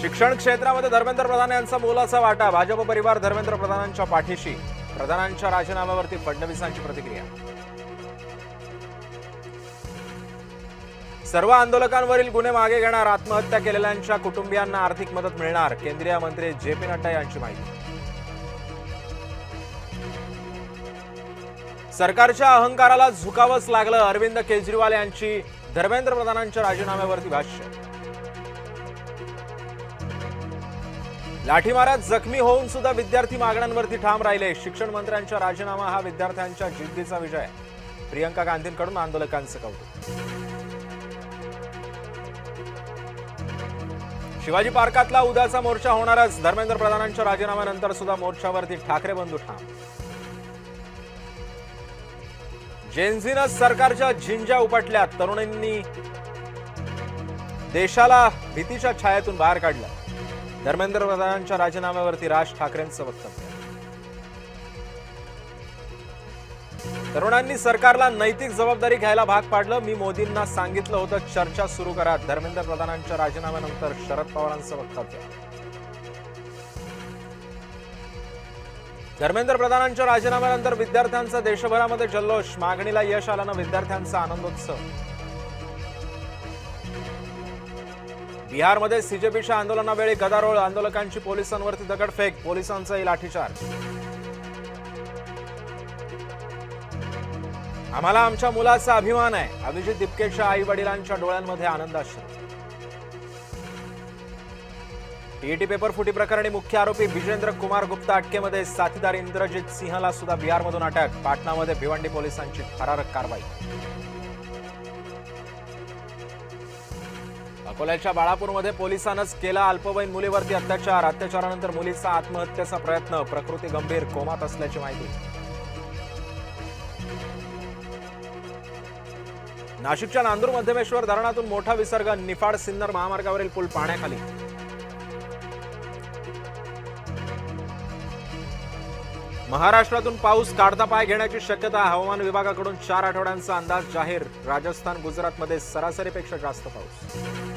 शिक्षण क्षेत्रामध्ये धर्मेंद्र प्रधान यांचा मोलाचा वाटा. भाजप परिवार धर्मेंद्र प्रधानांच्या पाठीशी. प्रधानांच्या राजीनाम्यावरती फडणवीसांची प्रतिक्रिया. सर्व आंदोलकांवरील गुन्हे मागे घेणार. आत्महत्या केलेल्यांच्या कुटुंबियांना आर्थिक मदत मिळणार. केंद्रीय मंत्री जे.पी. नड्डा यांची माहिती. सरकारच्या अहंकाराला झुकावंच लागलं. अरविंद केजरीवाल यांची धर्मेंद्र प्रधानांच्या राजीनाम्यावरती भाष्य. लाठीमारात जखमी होऊन सुद्धा विद्यार्थी मागण्यांवरती ठाम राहिले. शिक्षण मंत्र्यांचा राजीनामा हा विद्यार्थ्यांच्या जिद्दीचा विजय. प्रियंका गांधींकडून आंदोलकांचं कौतुक. शिवाजी पार्कातला उद्याचा मोर्चा होणारच. धर्मेंद्र प्रधानांच्या राजीनाम्यानंतर सुद्धा मोर्चावरती ठाकरे बंधू ठाम. जेनझीनं सरकारच्या झिंज्या उपटल्या. तरुणांनी देशाला भीतीच्या छायेतून बाहेर काढलं. धर्मेंद्र प्रधानांच्या राजीनाम्यावरती राज ठाकरेंचं वक्तव्य. तरुणांनी सरकारला नैतिक जबाबदारी घ्यायला भाग पाडलं. मी मोदींना सांगितलं होतं चर्चा सुरू करा. धर्मेंद्र प्रधानांच्या राजीनाम्यानंतर शरद पवारांचं वक्तव्य. धर्मेंद्र प्रधानांच्या राजीनाम्यानंतर विद्यार्थ्यांचा देशभरामध्ये जल्लोष. मागणीला यश आल्यानं विद्यार्थ्यांचा आनंदोत्सव. बिहारमध्ये सीजेपीच्या आंदोलनावेळी गदारोळ. आंदोलकांची पोलिसांवरती दगडफेक. पोलिसांचाही लाठीचार्ज. आम्हाला आमच्या मुलाचा अभिमान आहे. अभिजित दिपकेच्या आई वडिलांच्या डोळ्यांमध्ये आनंदाश्रू. टीईटी पेपर फुटी प्रकरणी मुख्य आरोपी विजेंद्र कुमार गुप्ता अटकेमध्ये. साथीदार इंद्रजित सिंहला सुद्धा बिहारमधून अटक. पाटणामध्ये भिवंडी पोलिसांची थरारक कारवाई. अकोल्याच्या बाळापूरमध्ये पोलिसांनाच केला अल्पवयीन मुलीवरती अत्याचार. अत्याचारानंतर मुलीचा आत्महत्येचा प्रयत्न. प्रकृती गंभीर, कोमात असल्याची माहिती. नाशिकच्या नांदूर मध्यमेश्वर धरणातून मोठा विसर्ग. निफाड सिन्नर महामार्गावरील पूल पाण्याखाली. महाराष्ट्रातून पाऊस काढता पाय घेण्याची शक्यता. हवामान विभागाकडून 4 आठवड्यांचा अंदाज जाहीर. राजस्थान, गुजरातमध्ये सरासरीपेक्षा जास्त पाऊस.